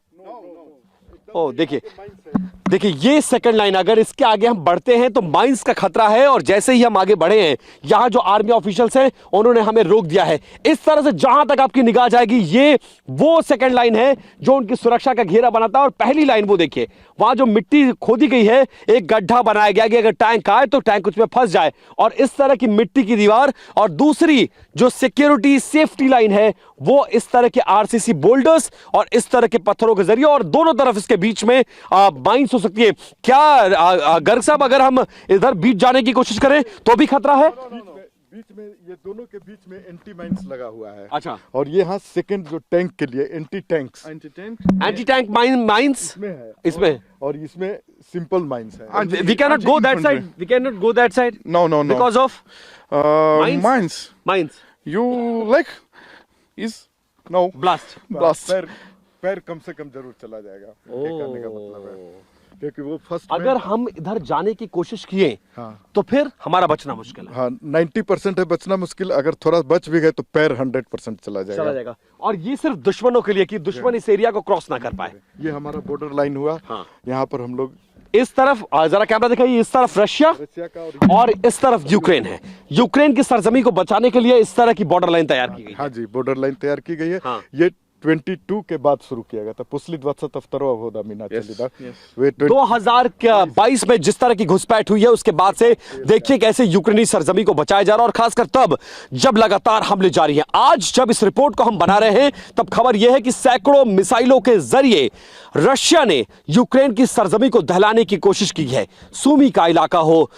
Speaker 4: ओ देखिए ये सेकंड लाइन, अगर इसके आगे हम बढ़ते हैं तो माइंस का खतरा है। और जैसे ही हम आगे बढ़े हैं, यहां जो आर्मी ऑफिशियल्स हैं उन्होंने हमें रोक दिया है। इस तरह से जहां तक आपकी निगाह जाएगी, ये वो सेकंड लाइन है जो उनकी सुरक्षा का घेरा बनाता है। और पहली लाइन वो देखिए, वहां जो मिट्टी खोदी गई है, एक गड्ढा बनाया गया कि अगर टैंक आए तो टैंक उसमें फंस जाए, और इस तरह की मिट्टी की दीवार। और दूसरी जो सिक्योरिटी सेफ्टी लाइन है, वो इस तरह के आरसीसी बोल्डर्स और इस तरह के पत्थरों के जरिए, और दोनों तरफ इसके बीच में माइंस हो सकती है। क्या गर्ग साहब, अगर हम इधर बीच जाने की कोशिश करें तो भी खतरा है?
Speaker 8: बीच में, ये दोनों के बीच में एंटी माइंस लगा हुआ है।
Speaker 4: अच्छा।
Speaker 8: और ये यहाँ सेकंड जो टैंक के लिए एंटी टैंक
Speaker 4: माइंस इसमें
Speaker 8: और इसमें सिंपल माइंस है।
Speaker 4: We can not go that side.
Speaker 8: No,
Speaker 4: because of
Speaker 8: mines you like is no blast पैर कम से कम जरूर चला जाएगा। कहने का मतलब है क्योंकि वो फर्स्ट
Speaker 4: अगर हम इधर जाने की कोशिश किए तो फिर हमारा बचना मुश्किल है।
Speaker 8: 90% है बचना मुश्किल। अगर थोड़ा बच भी गए तो पैर 100% चला जाएगा।
Speaker 4: और ये सिर्फ दुश्मनों के लिए कि दुश्मन इस एरिया को क्रॉस ना कर पाए।
Speaker 8: ये हमारा बॉर्डर लाइन हुआ। यहाँ पर हम लोग
Speaker 4: इस तरफ, जरा कैमरा दिखाइए, इस तरफ रशिया का और इस तरफ यूक्रेन है। यूक्रेन की सरजमी को बचाने के लिए इस तरह की बॉर्डर लाइन तैयार की गई।
Speaker 8: हाँ जी, बॉर्डर लाइन तैयार की गई है। ये 22 के बाद शुरू किया गया था। 2022 में जिस तरह की घुसपैठ हुई है, उसके बाद से देखिए कैसे यूक्रेनी सरजमी को बचाया जा रहा है, और खासकर तब जब लगातार हमले जारी हैं। आज जब इस रिपोर्ट को हम बना रहे हैं, तब खबर यह है कि सैकड़ों मिसाइलों के जरिए रशिया ने यूक्रेन की सरजमी को दहलाने की कोशिश की है। सूमी का इलाका हो,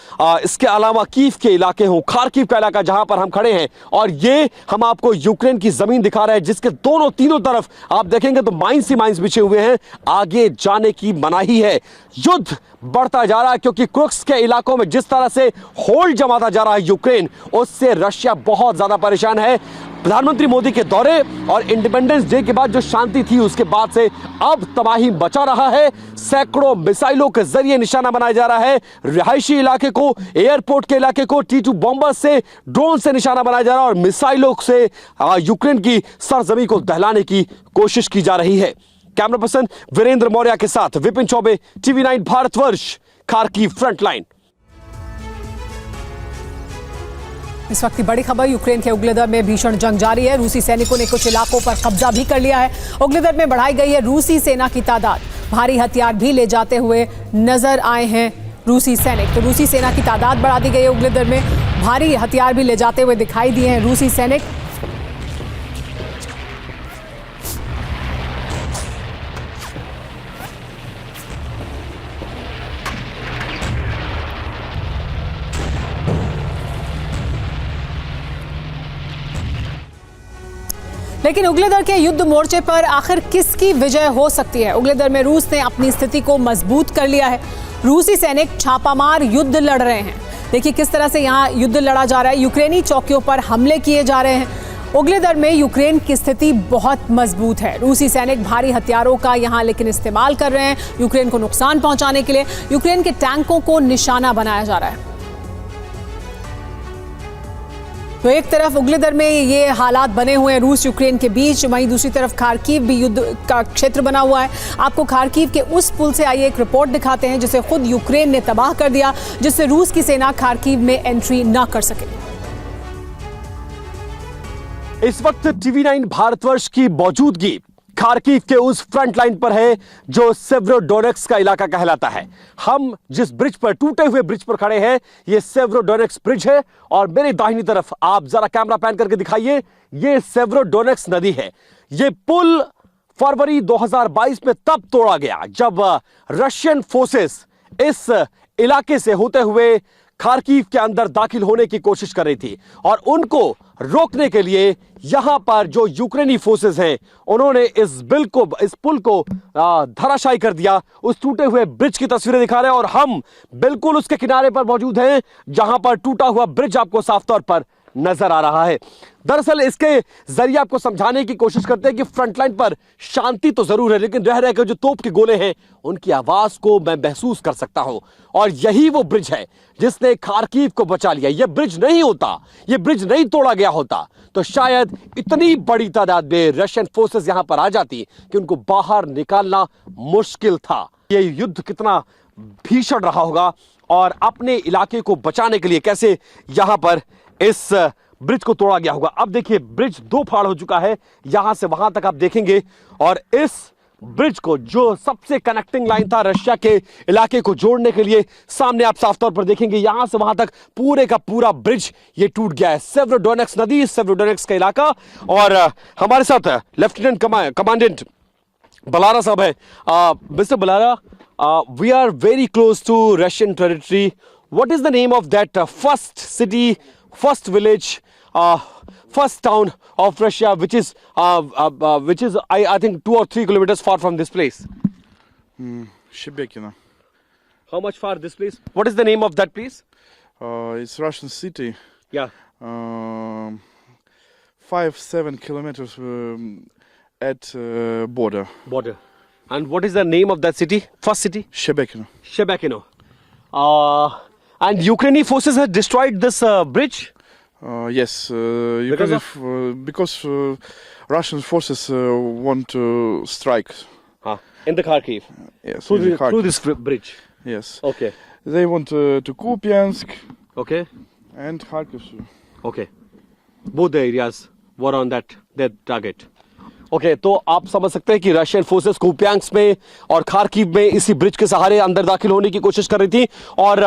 Speaker 8: इसके अलावा कीव के इलाके हो, खार्किव का इलाका जहां पर हम खड़े हैं, और ये हम आपको यूक्रेन की जमीन दिखा रहे हैं, जिसके तीनों तरफ आप देखेंगे तो माइंस ही माइंस बिछे हुए हैं। आगे जाने की मनाही है। युद्ध बढ़ता जा रहा है क्योंकि क्रुक्स के इलाकों में जिस तरह से होल्ड जमाता जा रहा है यूक्रेन, उससे रशिया बहुत ज्यादा परेशान है। प्रधानमंत्री मोदी के दौरे और इंडिपेंडेंस डे के बाद जो शांति थी उसके बाद से अब तबाही मचा रहा है। सैकड़ों मिसाइलों के जरिए निशाना बनाया जा रहा है रिहायशी इलाके को, एयरपोर्ट के इलाके को, T2 बॉम्बर से, ड्रोन से निशाना बनाया जा रहा है और मिसाइलों से यूक्रेन की सरजमी को दहलाने की कोशिश की जा रही है। कैमरा पर्सन वीरेंद्र मौर्य के साथ Vipin Choubey, TV9 Bharatvarsh, Kharkiv frontline.
Speaker 1: इस वक्त की बड़ी खबर, यूक्रेन के उग्लेदर में भीषण जंग जारी है। रूसी सैनिकों ने कुछ इलाकों पर कब्जा भी कर लिया है। उग्लेदर में बढ़ाई गई है रूसी सेना की तादाद। भारी हथियार भी ले जाते हुए नजर आए हैं रूसी सैनिक। तो रूसी सेना की तादाद बढ़ा दी गई है। उग्लेदर में भारी हथियार भी ले जाते हुए दिखाई दिए हैं रूसी सैनिक। लेकिन उग्लेदर के युद्ध मोर्चे पर आखिर किसकी विजय हो सकती है? उग्लेदर में रूस ने अपनी स्थिति को मजबूत कर लिया है। रूसी सैनिक छापामार युद्ध लड़ रहे हैं। देखिए किस तरह से यहाँ युद्ध लड़ा जा रहा है। यूक्रेनी चौकियों पर हमले किए जा रहे हैं। उग्लेदर में यूक्रेन की स्थिति बहुत मजबूत है। रूसी सैनिक भारी हथियारों का यहाँ लेकिन इस्तेमाल कर रहे हैं यूक्रेन को नुकसान पहुंचाने के लिए। यूक्रेन के टैंकों को निशाना बनाया जा रहा है। तो एक तरफ उग्लेदर में ये हालात बने हुए हैं रूस यूक्रेन के बीच, वहीं दूसरी तरफ खार्किव भी युद्ध का क्षेत्र बना हुआ है। आपको खार्किव के उस पुल से आइए एक रिपोर्ट दिखाते हैं जिसे खुद यूक्रेन ने तबाह कर दिया, जिससे रूस की सेना खार्किव में एंट्री ना कर सके।
Speaker 8: इस वक्त TV9 भारतवर्ष की मौजूदगी खार्किव के उस फ्रंट लाइन पर है जो सेव्रोडोनेट्स्क का इलाका कहलाता है। हम जिस ब्रिज पर, टूटे हुए ब्रिज पर खड़े हैं, ये सेव्रोडोनेट्स्क ब्रिज है और मेरे दाहिनी तरफ आप जरा कैमरा पैन करके दिखाइए, ये सेव्रोडोनेट्स्क नदी है। ये पुल फरवरी 2022 में तब तोड़ा गया जब रशियन फोर्सेस इस इलाके से होते हुए खार्किव के अंदर दाखिल होने की कोशिश कर रही थी और उनको रोकने के लिए यहां पर जो यूक्रेनी फोर्सेस हैं उन्होंने इस पुल को धराशायी कर दिया। उस टूटे हुए ब्रिज की तस्वीरें दिखा रहे हैं और हम बिल्कुल उसके किनारे पर मौजूद हैं जहां पर टूटा हुआ ब्रिज आपको साफ तौर पर नजर आ रहा है। दरअसल इसके जरिए आपको समझाने की कोशिश करते हैं कि फ्रंटलाइन पर शांति तो जरूर है, लेकिन रह रहकर जो तोप के गोले हैं उनकी आवाज को मैं महसूस कर सकता हूं और यही वो ब्रिज है जिसने खार्किव को बचा लिया। यह ब्रिज नहीं होता, यह ब्रिज नहीं तोड़ा गया होता तो शायद इतनी बड़ी तादाद में रशियन फोर्सेस यहां पर आ जाती कि उनको बाहर निकालना मुश्किल था। यह युद्ध कितना भीषण रहा होगा और अपने इलाके को बचाने के लिए कैसे यहां पर इस ब्रिज को तोड़ा गया होगा। अब देखिए ब्रिज दो फाड़ हो चुका है, यहां से वहां तक आप देखेंगे और इस ब्रिज को जो सबसे कनेक्टिंग लाइन था रशिया के इलाके को जोड़ने के लिए, सामने आप साफ तौर पर देखेंगे यहां से वहां तक पूरे का पूरा ब्रिज ये टूट गया है। सेव्रोडोनेट्स्क नदी, सेव्रोडोनेट्स्क का इलाका और हमारे साथ लेफ्टिनेंट कमांडेंट बलारा साहब है। Mister Balara, we are very close to Russian territory. What is the name of that first city, first village, first town of Russia, which is I think 2 or 3 kilometers far from this place?
Speaker 6: Shebekino.
Speaker 8: How much far this place? What is the name of that place?
Speaker 6: It's Russian city.
Speaker 8: Yeah.
Speaker 6: 5-7 kilometers at border.
Speaker 8: Border. And what is the name of that city? First city?
Speaker 6: Shebekino.
Speaker 8: Shebekino. And Ukrainian forces have destroyed this bridge?
Speaker 6: Yes, because Russian forces want to strike.
Speaker 8: In the Kharkiv?
Speaker 6: Yes,
Speaker 8: Through this bridge?
Speaker 6: Yes.
Speaker 8: Okay.
Speaker 6: They want to Kupiansk
Speaker 8: Okay.
Speaker 6: and Kharkiv.
Speaker 8: Okay. Both the areas were on their target. Okay तो आप समझ सकते हैं कि Russian forces Kupiansk में और Kharkiv में इसी ब्रिज के सहारे अंदर दाखिल होने की कोशिश कर रही थी और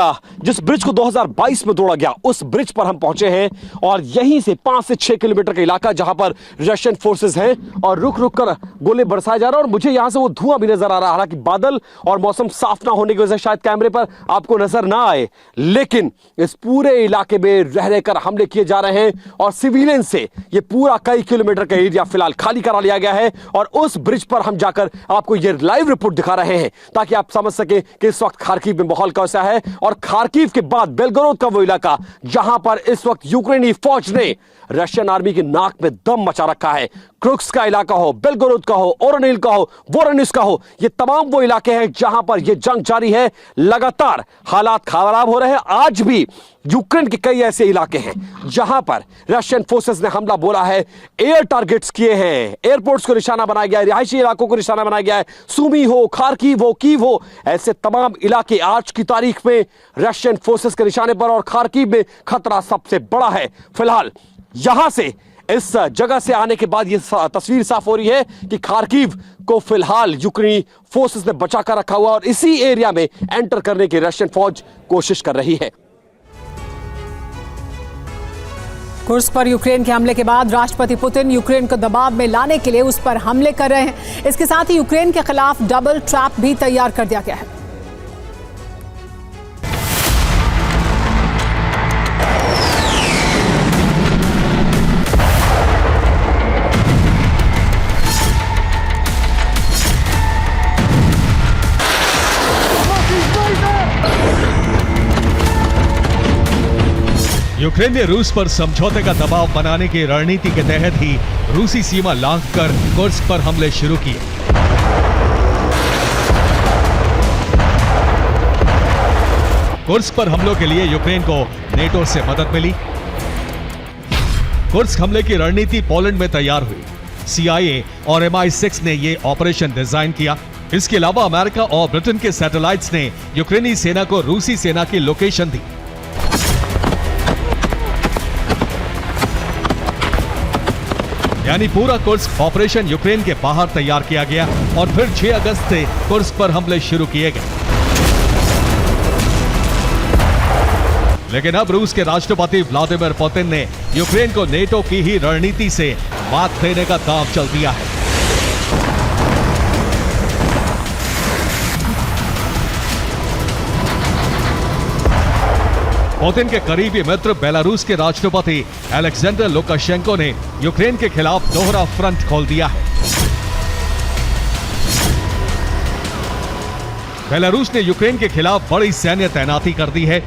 Speaker 8: जिस ब्रिज को 2022 में तोड़ा गया उस ब्रिज पर हम पहुंचे हैं और यहीं से 5 से 6 किलोमीटर का इलाका जहां पर रशियन फोर्सेस हैं और रुक रुक कर गोले बरसाए जा रहे हैं और मुझे यहां से वो धुआं भी नजर आ रहा है। हालांकि बादल और मौसम साफ ना होने की वजह से शायद कैमरे पर आपको नजर ना आए, लेकिन इस पूरे इलाके में रह रहकर हमले किए जा रहे हैं और सिविलियन से ये पूरा कई किलोमीटर का एरिया फिलहाल खाली करा लिया बनाया गया है और उस ब्रिज पर हम जाकर आपको ये लाइव रिपोर्ट दिखा रहे हैं ताकि आप समझ सके कि इस वक्त खार्किव में माहौल कैसा है। और खार्किव के बाद बेलगोरोद का वो इलाका जहां पर इस वक्त यूक्रेनी फौज ने रशियन आर्मी की नाक में दम मचा रखा है। क्रुक्स का इलाका हो, बेलगोरोद का हो, ओरोनिल का हो, वोरोनिस का हो, ये तमाम वो इलाके हैं जहां पर ये जंग जारी है। लगातार हालात खराब हो रहे हैं। आज भी यूक्रेन के कई ऐसे इलाके हैं जहां पर रशियन फोर्सेस ने हमला बोला है, एयर टारगेट्स किए हैं, एयरपोर्ट्स को निशाना बनाया गया है, रिहायशी इलाकों को निशाना बनाया गया है। सुमी हो, खार्किव हो, कीव हो, ऐसे तमाम इलाके आज की तारीख में रशियन फोर्सेस के निशाने पर और खार्किव में खतरा सबसे बड़ा है। फिलहाल यहां से, इस जगह से आने के बाद यह तस्वीर साफ हो रही है कि खार्किव को फिलहाल यूक्रेनी फोर्सेस ने बचा कर रखा हुआ और इसी एरिया में एंटर करने की रशियन फौज कोशिश कर रही है।
Speaker 1: कुर्स्क पर यूक्रेन के हमले के बाद राष्ट्रपति पुतिन यूक्रेन को दबाव में लाने के लिए उस पर हमले कर रहे हैं। इसके साथ ही यूक्रेन के खिलाफ डबल ट्रैप भी तैयार कर दिया गया है।
Speaker 5: यूक्रेन ने रूस पर समझौते का दबाव बनाने की रणनीति के तहत ही रूसी सीमा लांघकर कुर्स्क पर हमले शुरू किए। कुर्स्क पर हमलों के लिए यूक्रेन को नेटो से मदद मिली। कुर्स्क हमले की रणनीति पोलैंड में तैयार हुई। CIA और MI6 ने यह ऑपरेशन डिजाइन किया। इसके अलावा अमेरिका और ब्रिटेन के सैटेलाइट्स ने यूक्रेनी सेना को रूसी सेना की लोकेशन दी। यानी पूरा कुर्स्क ऑपरेशन यूक्रेन के बाहर तैयार किया गया और फिर 6 अगस्त से कुर्स्क पर हमले शुरू किए गए। लेकिन अब रूस के राष्ट्रपति व्लादिमीर पुतिन ने यूक्रेन को नेटो की ही रणनीति से मात देने का दांव चल दिया है। पुतिन के करीबी मित्र बेलारूस के राष्ट्रपति अलेक्जेंडर लुकाशेंको ने यूक्रेन के खिलाफ दोहरा फ्रंट खोल दिया है। बेलारूस ने यूक्रेन के खिलाफ बड़ी सैन्य तैनाती कर दी है।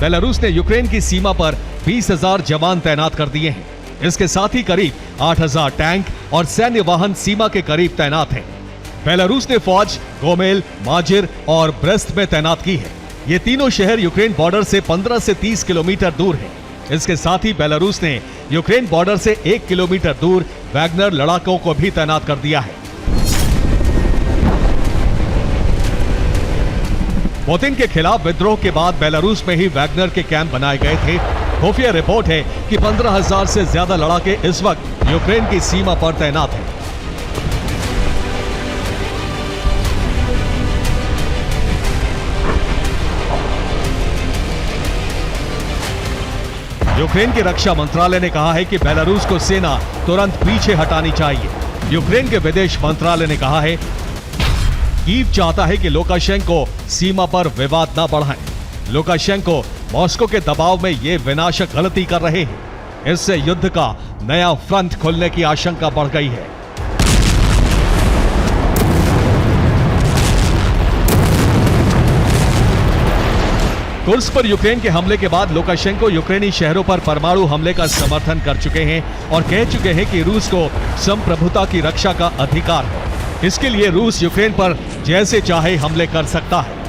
Speaker 5: बेलारूस ने यूक्रेन की सीमा पर 20,000 जवान तैनात कर दिए हैं। इसके साथ ही करीब 8,000 टैंक और सैन्य वाहन सीमा के करीब तैनात हैं। बेलारूस ने फौज गोमेल, माजिर और ब्रेस्ट में तैनात की है। ये तीनों शहर यूक्रेन बॉर्डर से 15 से 30 किलोमीटर दूर हैं। इसके साथ ही बेलारूस ने यूक्रेन बॉर्डर से 1 किलोमीटर दूर वैगनर लड़ाकों को भी तैनात कर दिया है। पुतिन के खिलाफ विद्रोह के बाद बेलारूस में ही वैगनर के कैंप बनाए गए थे। खुफिया रिपोर्ट है कि 15,000 से ज्यादा लड़ाके इस वक्त यूक्रेन की सीमा पर तैनात हैं। यूक्रेन के रक्षा मंत्रालय ने कहा है कि बेलारूस को सेना तुरंत पीछे हटानी चाहिए। यूक्रेन के विदेश मंत्रालय ने कहा है कीव चाहता है कि लुकाशेंको सीमा पर विवाद न बढ़ाएं। लुकाशेंको मॉस्को के दबाव में ये विनाशक गलती कर रहे हैं। इससे युद्ध का नया फ्रंट खुलने की आशंका बढ़ गई है। कुर्स्क पर यूक्रेन के हमले के बाद लुकाशेंको यूक्रेनी शहरों पर परमाणु हमले का समर्थन कर चुके हैं और कह चुके हैं कि रूस को संप्रभुता की रक्षा का अधिकार है। इसके लिए रूस यूक्रेन पर जैसे चाहे हमले कर सकता है।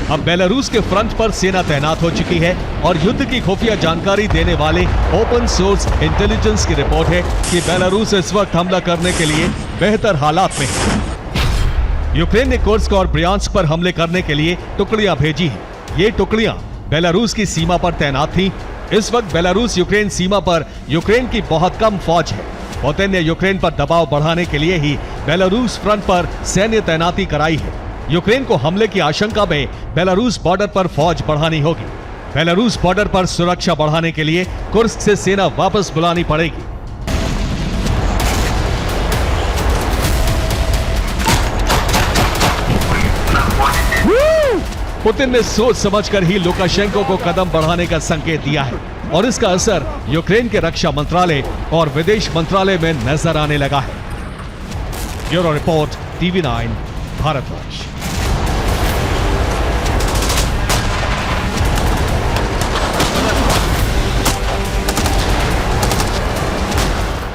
Speaker 5: अब बेलारूस के फ्रंट पर सेना तैनात हो चुकी है और युद्ध की खुफिया जानकारी देने वाले ओपन सोर्स इंटेलिजेंस की रिपोर्ट है कि बेलारूस इस वक्त हमला करने के लिए बेहतर हालात में है। यूक्रेन ने कुर्स्क और ब्रियांस्क पर हमले करने के लिए टुकड़ियां भेजी हैं। ये टुकड़ियां बेलारूस की सीमा पर तैनात थीं। इस वक्त बेलारूस यूक्रेन सीमा पर यूक्रेन की बहुत कम फौज है। पुतिन ने यूक्रेन पर दबाव बढ़ाने के लिए ही बेलारूस फ्रंट पर सैन्य तैनाती कराई है। यूक्रेन को हमले की आशंका में बेलारूस बॉर्डर पर फौज बढ़ानी होगी। बेलारूस बॉर्डर पर सुरक्षा बढ़ाने के लिए कुर्स्क से सेना वापस बुलानी पड़ेगी। पुतिन ने सोच समझकर ही लुकाशेंको को कदम बढ़ाने का संकेत दिया है और इसका असर यूक्रेन के रक्षा मंत्रालय और विदेश मंत्रालय में नजर आने लगा है। Bureau report, TV9, Bharatvarsh.